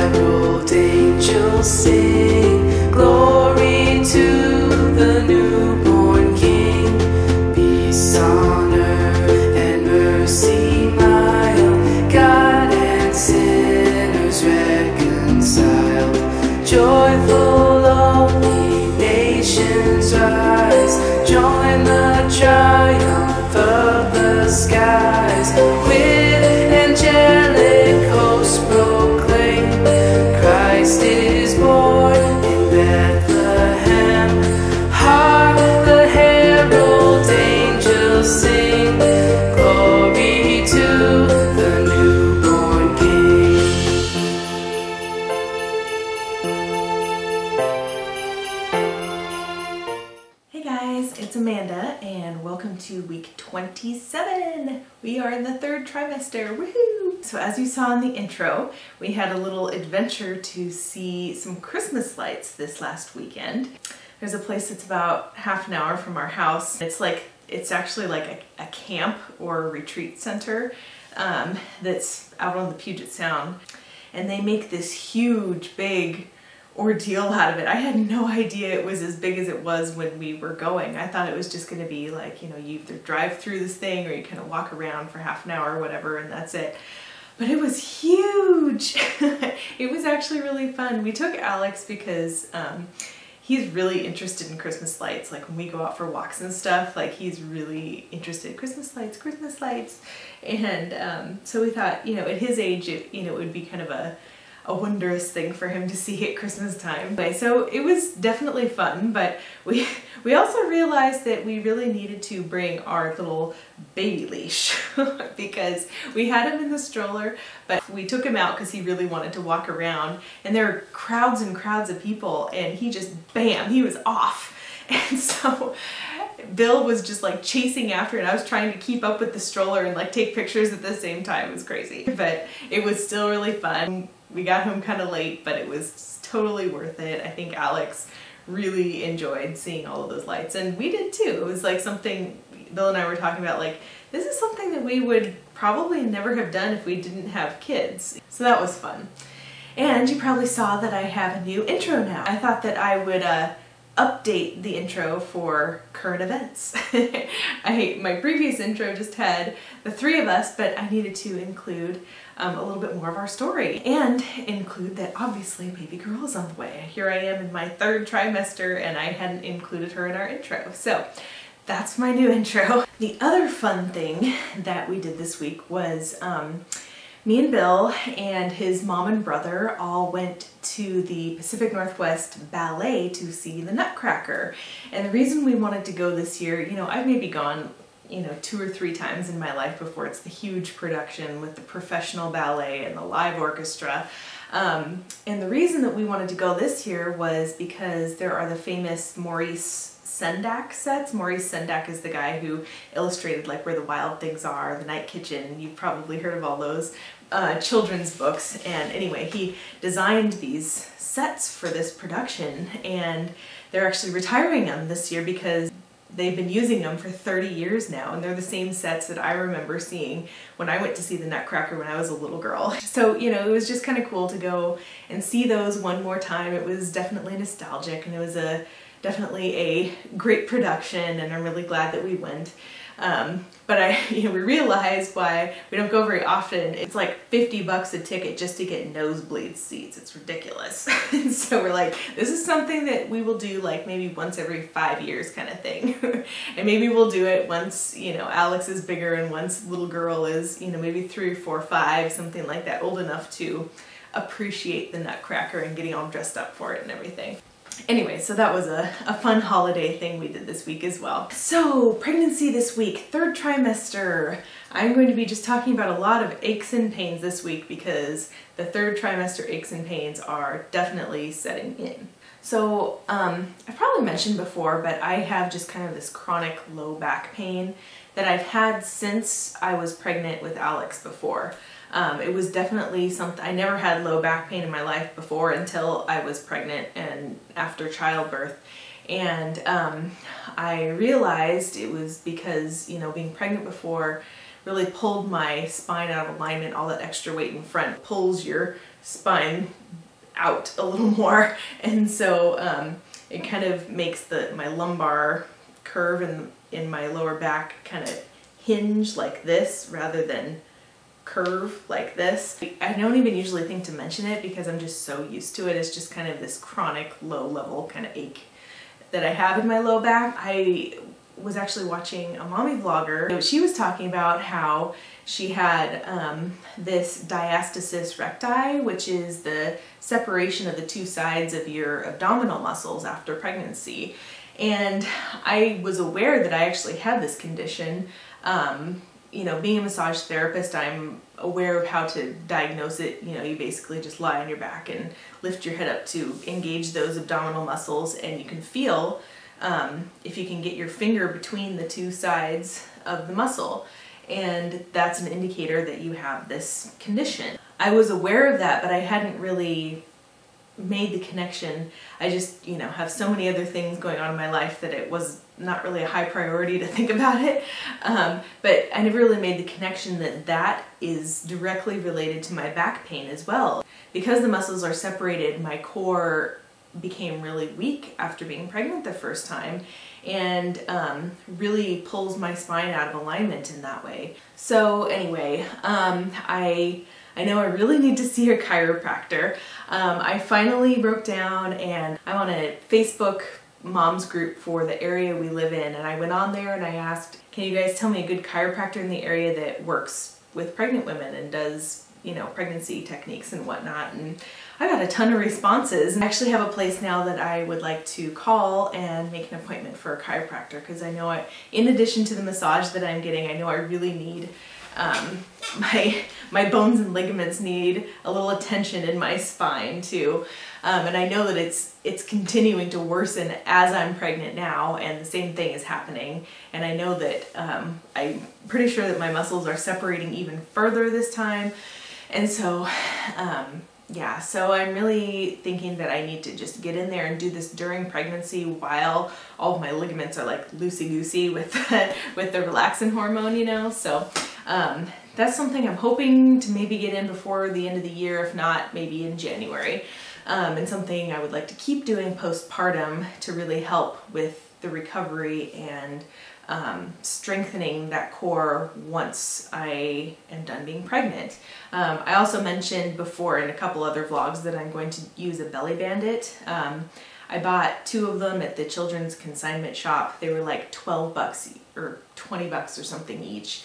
herald angels sing, glory to the newborn King. Peace on earth and mercy mild, God and sinners reconciled. Joyful all ye nations rise, join the triumph of the skies. With angelic hosts proclaim, Christ is born in Bethlehem. Hark the herald angels sing, glory to the newborn King. Hey guys, it's Amanda and welcome to week 27. We are in the third trimester, woohoo! So as you saw in the intro, we had a little adventure to see some Christmas lights this last weekend. There's a place that's about half an hour from our house. It's actually like a camp or a retreat center that's out on the Puget Sound. And they make this huge, big ordeal out of it. I had no idea it was as big as it was when we were going. I thought it was just going to be like, you know, you either drive through this thing or you kind of walk around for half an hour or whatever and that's it. But it was huge. It was actually really fun. We took Alex because he's really interested in Christmas lights. Like when we go out for walks and stuff, like he's really interested in Christmas lights, Christmas lights. And so we thought, you know, at his age, it would be kind of a wondrous thing for him to see at Christmas time. So it was definitely fun, but we also realized that we really needed to bring our little baby leash because we had him in the stroller, but we took him out because he really wanted to walk around and there were crowds and crowds of people and he just, bam, he was off. And so Bill was just like chasing after it and I was trying to keep up with the stroller and like take pictures at the same time. It was crazy, but it was still really fun. We got home kind of late, but it was totally worth it. I think Alex really enjoyed seeing all of those lights and we did too. It was like something Bill and I were talking about, like this is something that we would probably never have done if we didn't have kids. So that was fun. And you probably saw that I have a new intro now. I thought that I would update the intro for current events. My previous intro just had the three of us, but I needed to include a little bit more of our story and include that obviously baby girl is on the way. Here I am in my third trimester and I hadn't included her in our intro. So that's my new intro. The other fun thing that we did this week was me and Bill and his mom and brother all went to the Pacific Northwest Ballet to see the Nutcracker. And the reason we wanted to go this year, you know, I've maybe gone, you know, 2 or 3 times in my life before. It's the huge production with the professional ballet and the live orchestra. And the reason that we wanted to go this year was because there are the famous Maurice Sendak sets. Maurice Sendak is the guy who illustrated like Where the Wild Things Are, The Night Kitchen. You've probably heard of all those children's books. And anyway, he designed these sets for this production and they're actually retiring them this year because they've been using them for 30 years now and they're the same sets that I remember seeing when I went to see the Nutcracker when I was a little girl. So, you know, it was just kind of cool to go and see those one more time. It was definitely nostalgic and it was definitely a great production and I'm really glad that we went. But we realized why we don't go very often. It's like 50 bucks a ticket just to get nosebleed seats. It's ridiculous. So we're like, this is something that we will do like maybe once every 5 years kind of thing. And maybe we'll do it once, you know, Alex is bigger and once little girl is, you know, maybe 3 or 4 or 5, something like that, old enough to appreciate the Nutcracker and getting all dressed up for it and everything. Anyway, so that was a fun holiday thing we did this week as well. So, pregnancy this week, third trimester. I'm going to be just talking about a lot of aches and pains this week because the third trimester aches and pains are definitely setting in. So, I've probably mentioned before, but I have just kind of this chronic low back pain that I've had since I was pregnant with Alex before. It was definitely something, I never had low back pain in my life before until I was pregnant and after childbirth. And I realized it was because, you know, being pregnant before really pulled my spine out of alignment. All that extra weight in front pulls your spine out a little more, and so it kind of makes my lumbar curve in my lower back kind of hinge like this rather than curve like this. I don't even usually think to mention it because I'm just so used to it. It's just kind of this chronic low level kind of ache that I have in my low back. I was actually watching a mommy vlogger. She was talking about how she had this diastasis recti, which is the separation of the two sides of your abdominal muscles after pregnancy. And I was aware that I actually had this condition. You know, being a massage therapist, I'm aware of how to diagnose it. You know, you basically just lie on your back and lift your head up to engage those abdominal muscles, and you can feel if you can get your finger between the two sides of the muscle, and that's an indicator that you have this condition. I was aware of that, but I hadn't really made the connection. I just, you know, have so many other things going on in my life that it was not really a high priority to think about it. But I never really made the connection that that is directly related to my back pain as well. Because the muscles are separated, my core became really weak after being pregnant the first time, and really pulls my spine out of alignment in that way. So anyway, I know I really need to see a chiropractor. I finally broke down, and I'm on a Facebook moms group for the area we live in, and I went on there and I asked, can you guys tell me a good chiropractor in the area that works with pregnant women and does, you know, pregnancy techniques and whatnot? And I got a ton of responses. I actually have a place now that I would like to call and make an appointment for a chiropractor, because I know in addition to the massage that I'm getting, I know I really need my bones and ligaments need a little attention in my spine too. And I know that it's continuing to worsen as I'm pregnant now, and the same thing is happening. And I know that I'm pretty sure that my muscles are separating even further this time. And so, yeah, so I'm really thinking that I need to just get in there and do this during pregnancy while all of my ligaments are like loosey-goosey with the relaxin hormone, you know. So that's something I'm hoping to maybe get in before the end of the year, if not maybe in January. And something I would like to keep doing postpartum to really help with the recovery and strengthening that core once I am done being pregnant. I also mentioned before in a couple other vlogs that I'm going to use a belly bandit. I bought 2 of them at the children's consignment shop. They were like 12 bucks or 20 bucks or something each.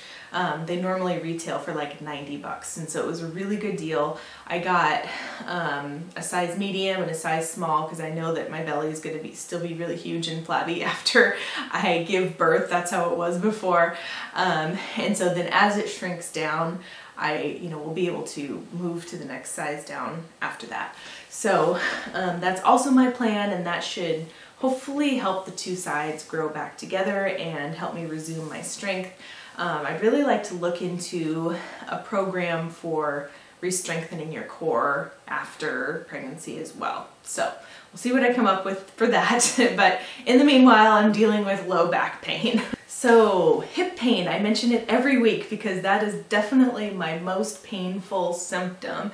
They normally retail for like 90 bucks, and so it was a really good deal. I got a size medium and a size small because I know that my belly is going to still be really huge and flabby after I give birth. That's how it was before. And so then as it shrinks down, I will be able to move to the next size down after that. So that's also my plan, and that should hopefully help the 2 sides grow back together and help me resume my strength. I'd really like to look into a program for re-strengthening your core after pregnancy as well. So we'll see what I come up with for that. But in the meanwhile, I'm dealing with low back pain. So hip pain, I mention it every week because that is definitely my most painful symptom.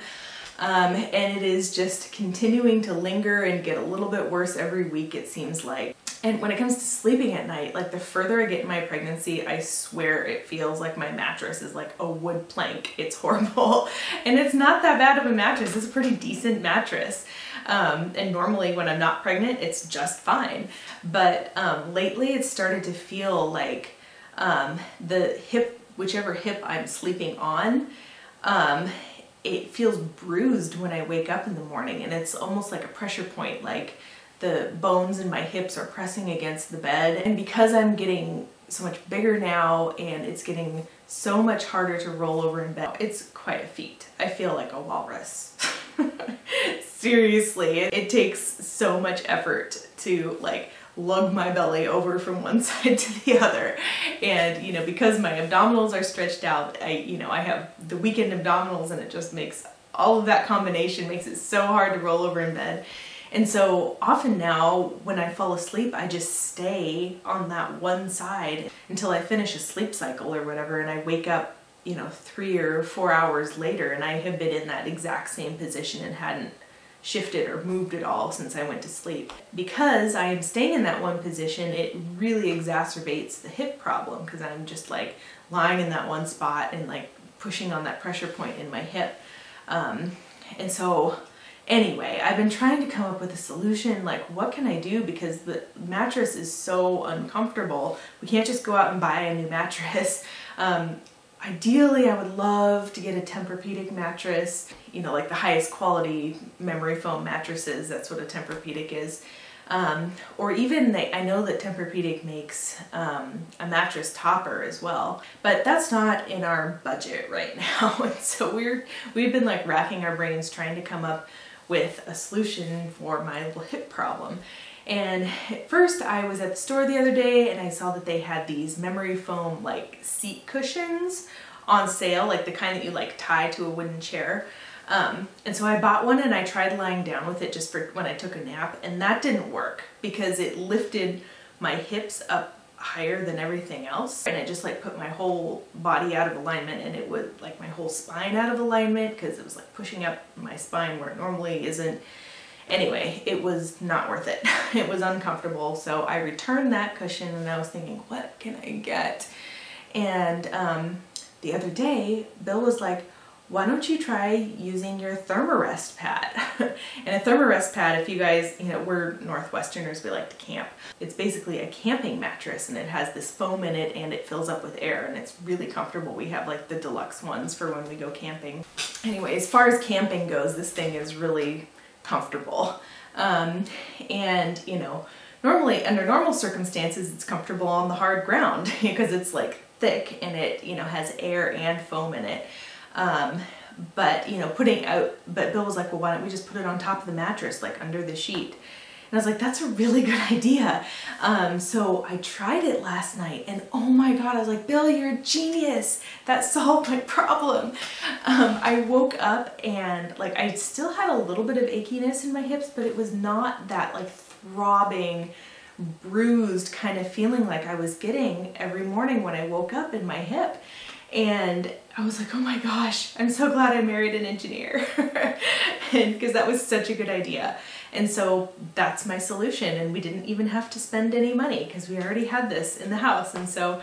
And it is just continuing to linger and get a little bit worse every week, it seems like. And when it comes to sleeping at night, like the further I get in my pregnancy, I swear it feels like my mattress is like a wood plank. It's horrible. And it's not that bad of a mattress. It's a pretty decent mattress. And normally when I'm not pregnant, it's just fine. But lately it's started to feel like the hip, whichever hip I'm sleeping on, it feels bruised when I wake up in the morning, and it's almost like a pressure point, like the bones in my hips are pressing against the bed. And because I'm getting so much bigger now and it's getting so much harder to roll over in bed, it's quite a feat. I feel like a walrus. Seriously, it takes so much effort to like lug my belly over from one side to the other. And because my abdominals are stretched out, I have the weekend abdominals, and it just makes all of that combination makes it so hard to roll over in bed. And so often now when I fall asleep, I just stay on that one side until I finish a sleep cycle or whatever, and I wake up you know, 3 or 4 hours later, and I have been in that exact same position and hadn't shifted or moved at all since I went to sleep. Because I am staying in that one position, it really exacerbates the hip problem, because I'm just like lying in that one spot and like pushing on that pressure point in my hip. And so anyway, I've been trying to come up with a solution, like what can I do, because the mattress is so uncomfortable. We can't just go out and buy a new mattress. Ideally, I would love to get a Tempur-Pedic mattress, you know, like the highest quality memory foam mattresses. That's what a Tempur-Pedic is. Or even I know that Tempur-Pedic makes a mattress topper as well, but that's not in our budget right now. And so we've been like racking our brains trying to come up with a solution for my little hip problem. And at first I was at the store the other day and I saw that they had these memory foam like seat cushions on sale, like the kind that you like tie to a wooden chair. And so I bought one and I tried lying down with it just for when I took a nap, and that didn't work because it lifted my hips up higher than everything else, and it just like put my whole body out of alignment, and it would like my whole spine out of alignment because it was like pushing up my spine where it normally isn't. Anyway, it was not worth it. It was uncomfortable, so I returned that cushion and I was thinking, what can I get? And the other day, Bill was like, why don't you try using your Thermarest pad? And a Thermarest pad, if you guys, you know, we're Northwesterners, we like to camp. It's basically a camping mattress, and it has this foam in it and it fills up with air, and it's really comfortable. We have like the deluxe ones for when we go camping. Anyway, as far as camping goes, this thing is really comfortable. And you know, normally under normal circumstances, it's comfortable on the hard ground because it's like thick and it, you know, has air and foam in it. But you know, but Bill was like, well, why don't we just put it on top of the mattress, like under the sheet? And I was like, that's a really good idea. So I tried it last night and oh my God, I was like, Bill, you're a genius. That solved my problem. I woke up and like, I still had a little bit of achiness in my hips, but it was not that like throbbing, bruised kind of feeling like I was getting every morning when I woke up in my hip. And I was like, oh my gosh, I'm so glad I married an engineer, because that was such a good idea. And so that's my solution, and we didn't even have to spend any money because we already had this in the house. And so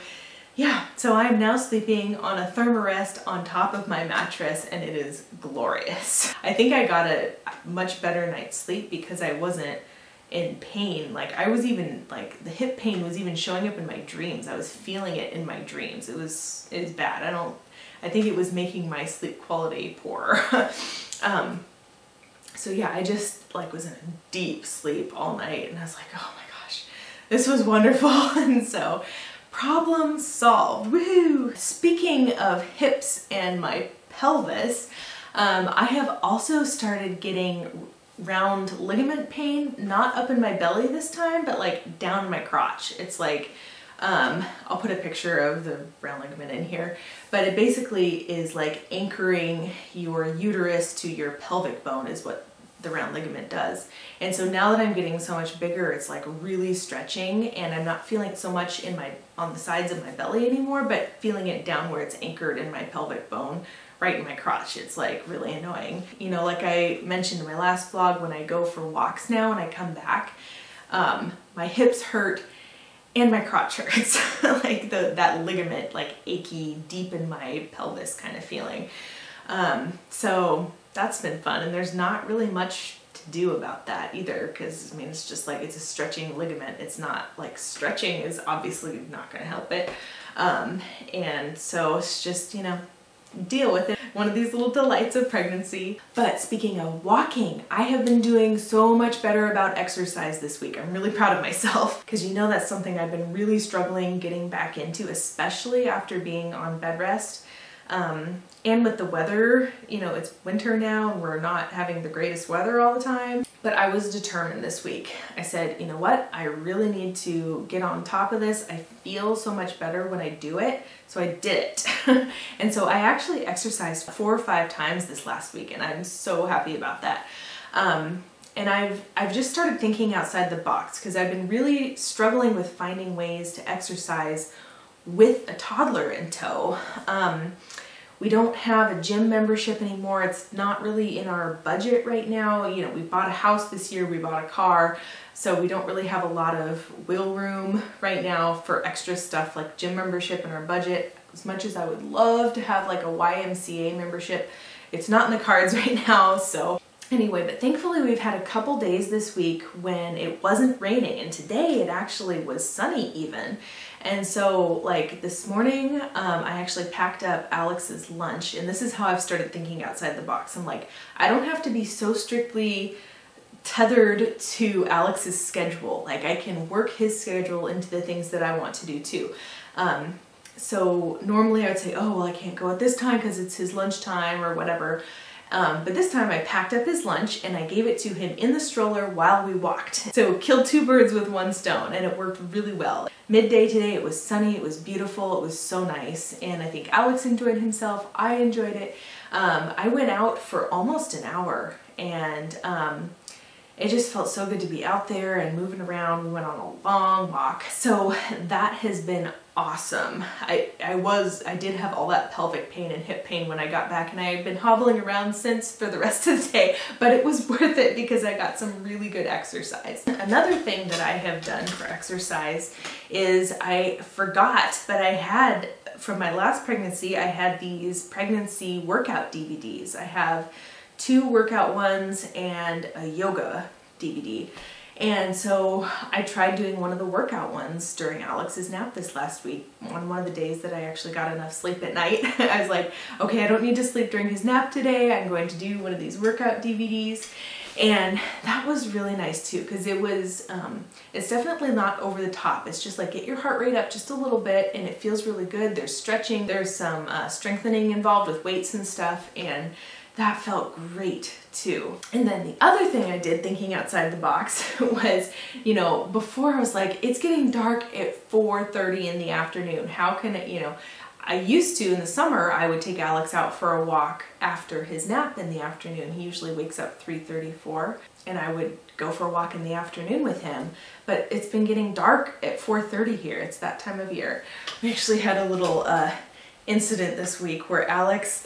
yeah, so I'm now sleeping on a Thermarest on top of my mattress, and it is glorious. I think I got a much better night's sleep because I wasn't in pain. Like I was even like, the hip pain was even showing up in my dreams. I was feeling it in my dreams. It was bad. I think it was making my sleep quality poor. So yeah, I just like was in a deep sleep all night, and I was like, oh my gosh, this was wonderful. And so problem solved, woohoo! Speaking of hips and my pelvis, I have also started getting round ligament pain, not up in my belly this time, but like down in my crotch. It's like, I'll put a picture of the round ligament in here, but it basically is like anchoring your uterus to your pelvic bone is what the round ligament does. And so now that I'm getting so much bigger, it's like really stretching, and I'm not feeling it so much on the sides of my belly anymore, but feeling it down where it's anchored in my pelvic bone, right in my crotch. It's like really annoying. You know, like I mentioned in my last vlog, when I go for walks now and I come back, my hips hurt and my crotch hurts. Like that ligament, like achy deep in my pelvis kind of feeling. So that's been fun, and there's not really much to do about that either, because I mean, it's just like, it's a stretching ligament. It's not like, stretching is obviously not going to help it. And so it's just, you know, deal with it. One of these little delights of pregnancy. But speaking of walking, I have been doing so much better about exercise this week. I'm really proud of myself, because you know, that's something I've been really struggling getting back into, especially after being on bed rest. And with the weather, you know, it's winter now and we're not having the greatest weather all the time. But I was determined this week. I said, you know what? I really need to get on top of this. I feel so much better when I do it. So I did it. And so I actually exercised 4 or 5 times this last week, and I'm so happy about that. And I've just started thinking outside the box, because I've been really struggling with finding ways to exercise with a toddler in tow. We don't have a gym membership anymore. It's not really in our budget right now. You know, we bought a house this year, we bought a car, so we don't really have a lot of wiggle room right now for extra stuff like gym membership in our budget. As much as I would love to have like a YMCA membership, it's not in the cards right now. So anyway, but thankfully we've had a couple days this week when it wasn't raining, and today it actually was sunny even. And so like this morning, I actually packed up Alex's lunch, and this is how I've started thinking outside the box. I'm like, I don't have to be so strictly tethered to Alex's schedule. Like I can work his schedule into the things that I want to do too. So normally I would say, oh, well, I can't go at this time because it's his lunchtime or whatever. But this time I packed up his lunch and I gave it to him in the stroller while we walked. So killed two birds with one stone, and it worked really well. Midday today, it was sunny, it was beautiful, it was so nice, and I think Alex enjoyed himself, I enjoyed it. I went out for almost an hour, and it just felt so good to be out there and moving around. We went on a long walk. So that has been awesome. I did have all that pelvic pain and hip pain when I got back, and I had been hobbling around since for the rest of the day, but it was worth it because I got some really good exercise. Another thing that I have done for exercise is I forgot, but I had, from my last pregnancy, I had these pregnancy workout DVDs. I have 2 workout ones and a yoga DVD. And so I tried doing one of the workout ones during Alex's nap this last week, on one of the days that I actually got enough sleep at night. I was like, okay, I don't need to sleep during his nap today. I'm going to do one of these workout DVDs. And that was really nice too, because it was, it's definitely not over the top. It's just like get your heart rate up just a little bit and it feels really good. There's stretching, there's some strengthening involved with weights and stuff, and that felt great too. And then the other thing I did, thinking outside the box, was, you know, before I was like, it's getting dark at 4:30 in the afternoon. How can it, you know, I used to, in the summer, I would take Alex out for a walk after his nap in the afternoon. He usually wakes up 3:34, and I would go for a walk in the afternoon with him. But it's been getting dark at 4:30 here. It's that time of year. We actually had a little incident this week where Alex,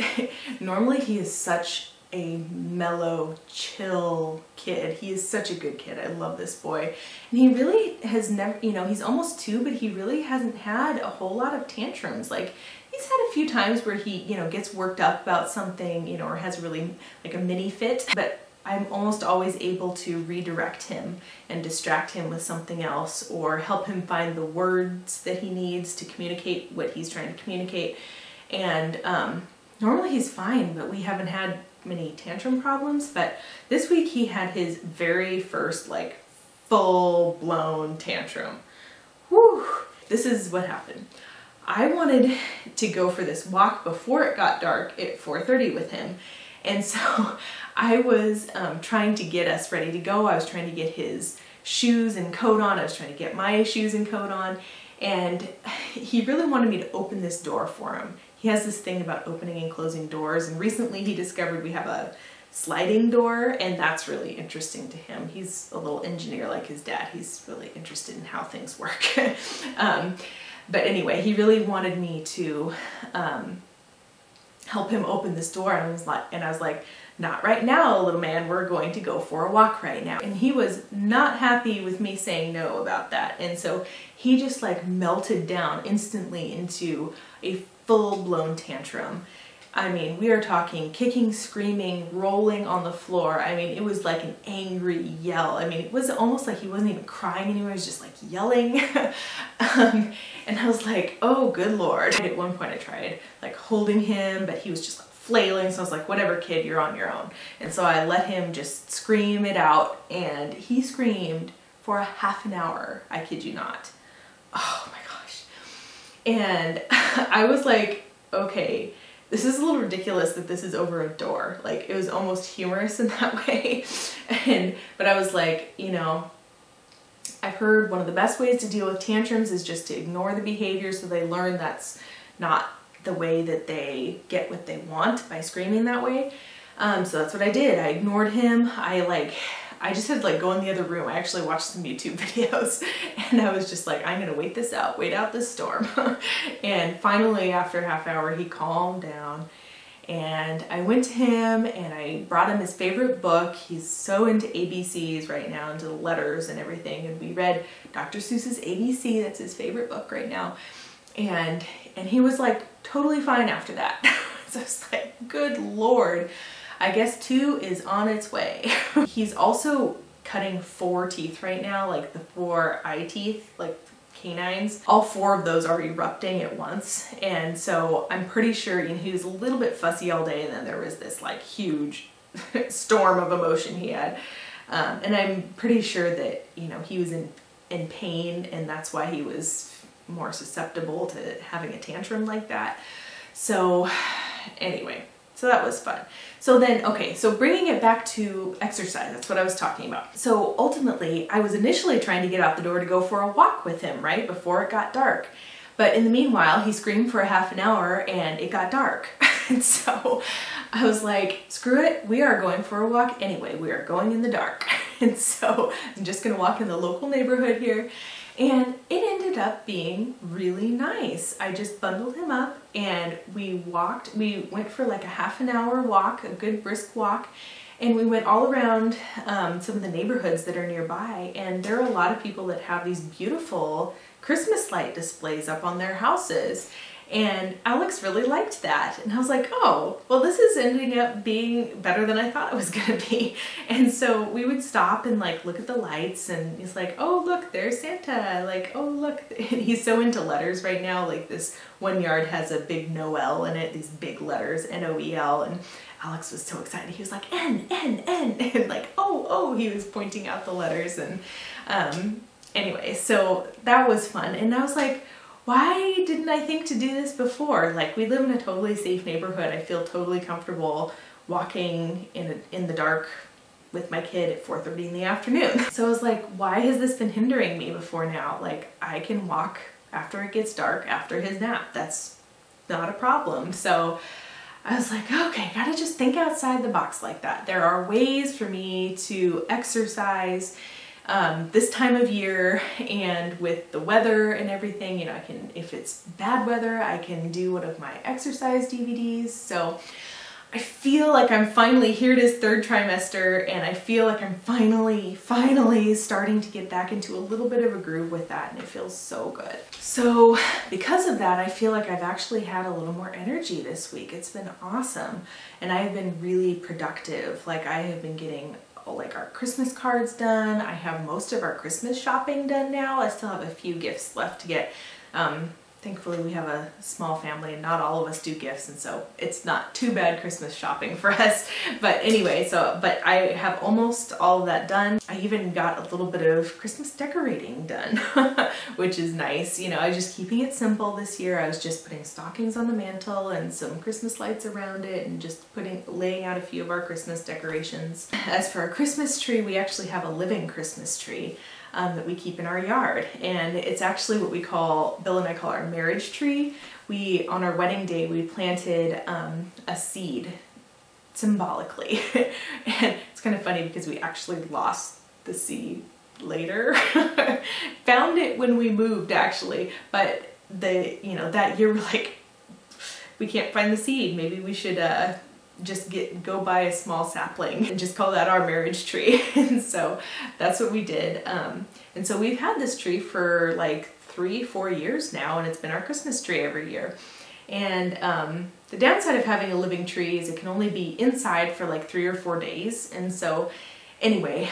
normally he is such a mellow, chill kid. He is such a good kid. I love this boy. And he really has never, you know, he's almost 2, but he really hasn't had a whole lot of tantrums. Like, he's had a few times where he, you know, gets worked up about something, you know, or has really like a mini fit, but I'm almost always able to redirect him and distract him with something else, or help him find the words that he needs to communicate what he's trying to communicate. And normally he's fine, but we haven't had many tantrum problems. But this week he had his very first like full-blown tantrum. Whew. This is what happened. I wanted to go for this walk before it got dark at 4:30 with him. And so I was trying to get us ready to go. I was trying to get his shoes and coat on. I was trying to get my shoes and coat on. And he really wanted me to open this door for him. He has this thing about opening and closing doors. And recently he discovered we have a sliding door, and that's really interesting to him. He's a little engineer like his dad. He's really interested in how things work. But anyway, he really wanted me to help him open this door, and I was like, not right now, little man, we're going to go for a walk right now. And he was not happy with me saying no about that. And so he just like melted down instantly into a full-blown tantrum. I mean, we are talking kicking, screaming, rolling on the floor. I mean, it was like an angry yell. I mean, it was almost like he wasn't even crying anymore. He was just like yelling. And I was like, oh, good Lord. At one point I tried like holding him, but he was just like flailing. So I was like, whatever, kid, you're on your own. And so I let him just scream it out, and he screamed for a half an hour. I kid you not. Oh my gosh. And I was like, okay, this is a little ridiculous that this is over a door. Like, it was almost humorous in that way. But I was like, you know, I've heard one of the best ways to deal with tantrums is just to ignore the behavior, so they learn that's not the way that they get what they want by screaming that way. So that's what I did. I ignored him. I just had to like go in the other room. I actually watched some YouTube videos, and I was just like, I'm gonna wait this out, wait out this storm. And finally, after a half hour, he calmed down, And I went to him and I brought him his favorite book. He's so into ABCs right now, into the letters and everything. And we read Dr. Seuss's ABC. That's his favorite book right now. And he was like totally fine after that. So it's like, good Lord, I guess 2 is on its way. He's also cutting 4 teeth right now, like the 4 eye teeth, like canines. All 4 of those are erupting at once. And so I'm pretty sure, you know, he was a little bit fussy all day, and then there was this like huge storm of emotion he had. And I'm pretty sure that, you know, he was in pain, and that's why he was more susceptible to having a tantrum like that. So anyway, so that was fun. So then, okay, so bringing it back to exercise, that's what I was talking about. So ultimately, I was initially trying to get out the door to go for a walk with him, right, before it got dark. But in the meanwhile, he screamed for a half an hour and it got dark. And so I was like, screw it, we are going for a walk anyway. We are going in the dark. And so I'm just gonna walk in the local neighborhood here. And it ended up being really nice. I just bundled him up and we went for like a half an hour walk, a good brisk walk, and we went all around some of the neighborhoods that are nearby. And there are a lot of people that have these beautiful Christmas light displays up on their houses. And Alex really liked that. And I was like, oh, well, this is ending up being better than I thought it was gonna be. And so we would stop and like look at the lights, and he's like, oh, look, there's Santa. Like, oh, look. And he's so into letters right now. Like this one yard has a big Noel in it, these big letters, N-O-E-L. And Alex was so excited. He was like, N, N, N. And like, oh, he was pointing out the letters. And anyway, so that was fun. And I was like, why didn't I think to do this before? Like, we live in a totally safe neighborhood. I feel totally comfortable walking in the dark with my kid at 4:30 in the afternoon. So I was like, why has this been hindering me before now? Like, I can walk after it gets dark, after his nap. That's not a problem. So I was like, okay, gotta just think outside the box like that. There are ways for me to exercise this time of year, and with the weather and everything, you know, I can, if it's bad weather, I can do one of my exercise DVDs. So I feel like I'm finally, here it is, 3rd trimester, and I feel like I'm finally starting to get back into a little bit of a groove with that, and it feels so good. So because of that, I feel like I've actually had a little more energy this week. It's been awesome, and I've been really productive. Like, I have been getting like our Christmas cards done. I have most of our Christmas shopping done now. I still have a few gifts left to get. Thankfully we have a small family and not all of us do gifts, and so it's not too bad Christmas shopping for us. But anyway, but I have almost all of that done. I even got a little bit of Christmas decorating done, which is nice. You know, I was just keeping it simple this year. I was just putting stockings on the mantle and some Christmas lights around it, and just laying out a few of our Christmas decorations. As for our Christmas tree, we actually have a living Christmas tree that we keep in our yard, and it's actually what we call, Bill and I call our marriage tree. On our wedding day, we planted a seed symbolically. And it's kind of funny because we actually lost the seed later. Found it when we moved, actually, but that year we're like, we can't find the seed. Maybe we should just go buy a small sapling and just call that our marriage tree. And so that's what we did. And so we've had this tree for like 3-4 years now, and it's been our Christmas tree every year. And the downside of having a living tree is it can only be inside for like 3 or 4 days. And so anyway,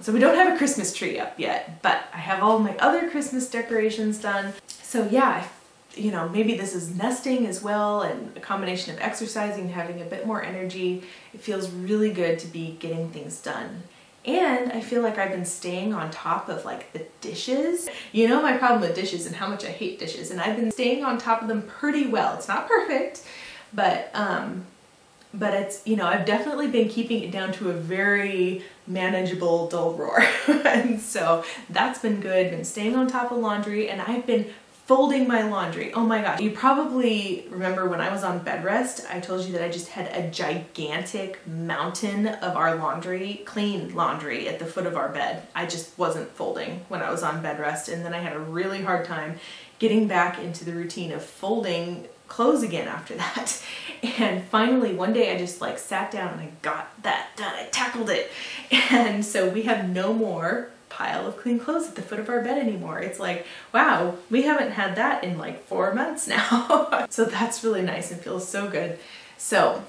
so we don't have a Christmas tree up yet, but I have all my other Christmas decorations done. So yeah, you know, maybe this is nesting as well, and a combination of exercising and having a bit more energy. It feels really good to be getting things done. And I feel like I've been staying on top of like the dishes. You know my problem with dishes and how much I hate dishes, and I've been staying on top of them pretty well. It's not perfect, but it's, you know, I've definitely been keeping it down to a very manageable dull roar. And so that's been good. Been staying on top of laundry, and I've been folding my laundry. Oh my gosh. You probably remember when I was on bed rest, I told you that I just had a gigantic mountain of our laundry, clean laundry, at the foot of our bed. I just wasn't folding when I was on bed rest, and then I had a really hard time getting back into the routine of folding clothes again after that. And finally one day I just like sat down and I got that done. I tackled it. And so we have no more pile of clean clothes at the foot of our bed anymore. It's like, wow, we haven't had that in like 4 months now. So that's really nice and feels so good. So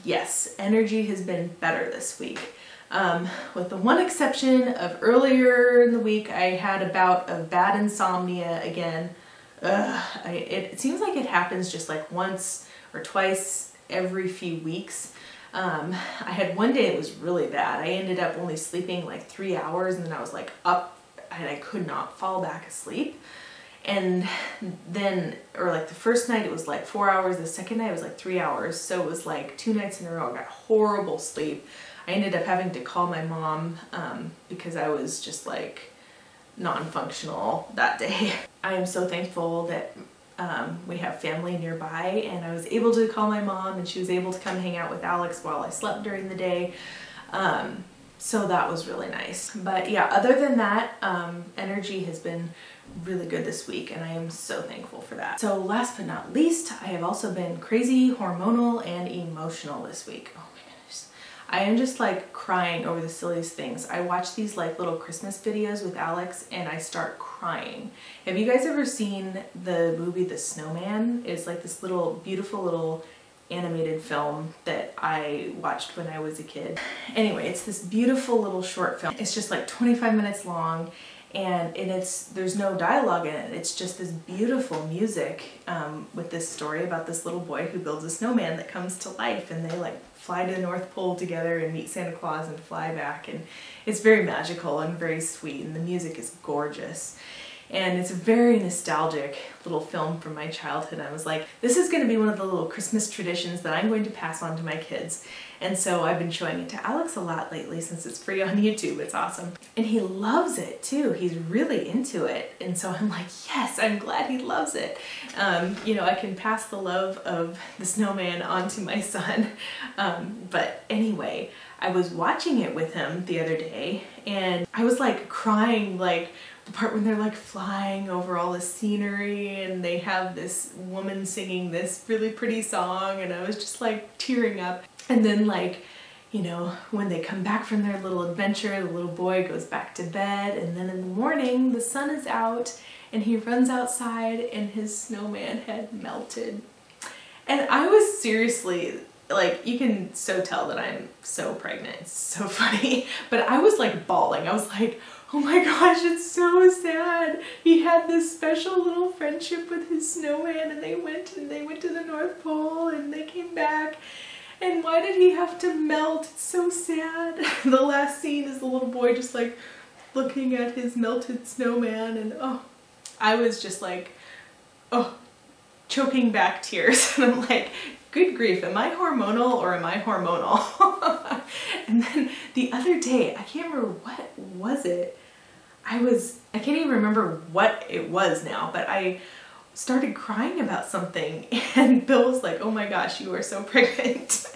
yes, energy has been better this week. With the one exception of earlier in the week, I had a bout of bad insomnia again. It seems like it happens just like once or twice every few weeks. I had one day it was really bad. I ended up only sleeping like 3 hours and then I was like up and I could not fall back asleep. And then, or like the first night it was like 4 hours, the second night it was like 3 hours. So it was like 2 nights in a row I got horrible sleep. I ended up having to call my mom because I was just like non-functional that day. I am so thankful that we have family nearby, and I was able to call my mom and she was able to come hang out with Alex while I slept during the day. So that was really nice. But yeah, other than that, energy has been really good this week and I am so thankful for that. So last but not least, I have also been crazy hormonal and emotional this week. Oh my goodness. I am just like crying over the silliest things. I watch these like little Christmas videos with Alex and I start crying. Have you guys ever seen the movie The Snowman? It's like this little beautiful little animated film that I watched when I was a kid. Anyway, it's this beautiful little short film. It's just like 25 minutes long and there's no dialogue in it. It's just this beautiful music with this story about this little boy who builds a snowman that comes to life, and they like fly to the North Pole together and meet Santa Claus and fly back, and it's very magical and very sweet, and the music is gorgeous. And it's a very nostalgic little film from my childhood. I was like, this is going to be one of the little Christmas traditions that I'm going to pass on to my kids. And so I've been showing it to Alex a lot lately since it's free on YouTube. It's awesome. And he loves it too. He's really into it. And so I'm like, yes, I'm glad he loves it. You know, I can pass the love of the snowman on to my son. But anyway, I was watching it with him the other day and I was like crying, like the part when they're like flying over all the scenery and they have this woman singing this really pretty song, and I was just like tearing up. And then like, you know, when they come back from their little adventure, the little boy goes back to bed, and then in the morning the sun is out and he runs outside and his snowman had melted. And I was seriously like, you can so tell that I'm so pregnant. It's so funny. But I was like bawling. I was like, oh my gosh, it's so sad. He had this special little friendship with his snowman and they went to the North Pole and they came back. And why did he have to melt? It's so sad. The last scene is the little boy just like looking at his melted snowman, and oh, I was just like, oh, choking back tears. And I'm like, good grief, am I hormonal or am I hormonal? And then the other day, I can't remember what was it. I can't even remember what it was now, but I started crying about something and Bill was like, oh my gosh, you are so pregnant.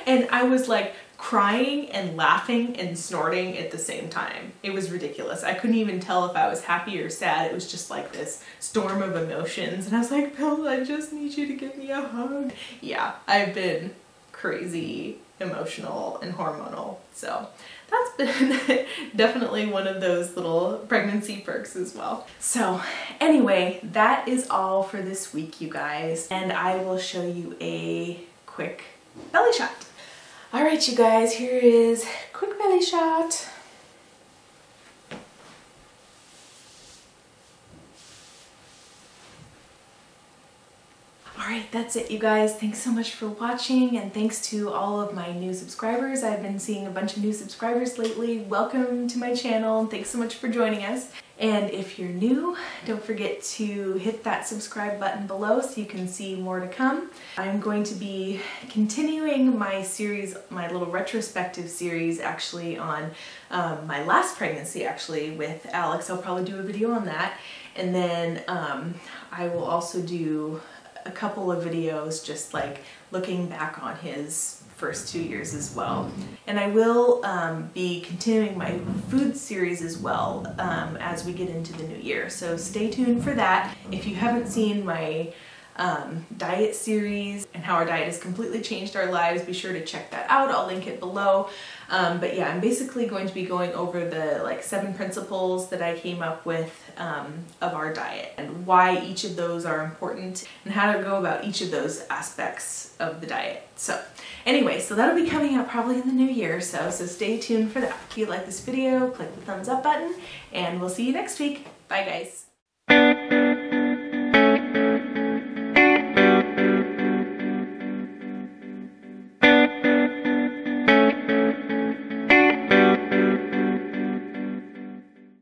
And I was like crying and laughing and snorting at the same time. It was ridiculous. I couldn't even tell if I was happy or sad. It was just like this storm of emotions. And I was like, Bill, I just need you to give me a hug. Yeah, I've been crazy emotional and hormonal. So that's been definitely one of those little pregnancy perks as well. So anyway, that is all for this week, you guys. And I will show you a quick belly shot. All right, you guys, here is quick belly shot. All right, that's it, you guys. Thanks so much for watching, and thanks to all of my new subscribers. I've been seeing a bunch of new subscribers lately. Welcome to my channel, and thanks so much for joining us. And if you're new, don't forget to hit that subscribe button below so you can see more to come. I'm going to be continuing my series, my little retrospective series, actually on my last pregnancy, actually, with Alex. I'll probably do a video on that. And then I will also do a couple of videos just like looking back on his first 2 years as well. And I will be continuing my food series as well as we get into the new year. So stay tuned for that. If you haven't seen my diet series and how our diet has completely changed our lives. Be sure to check that out. I'll link it below. But yeah, I'm basically going to be going over the like 7 principles that I came up with of our diet and why each of those are important and how to go about each of those aspects of the diet. So anyway, so that'll be coming out probably in the new year, so stay tuned for that. If you like this video, click the thumbs up button and we'll see you next week. Bye guys.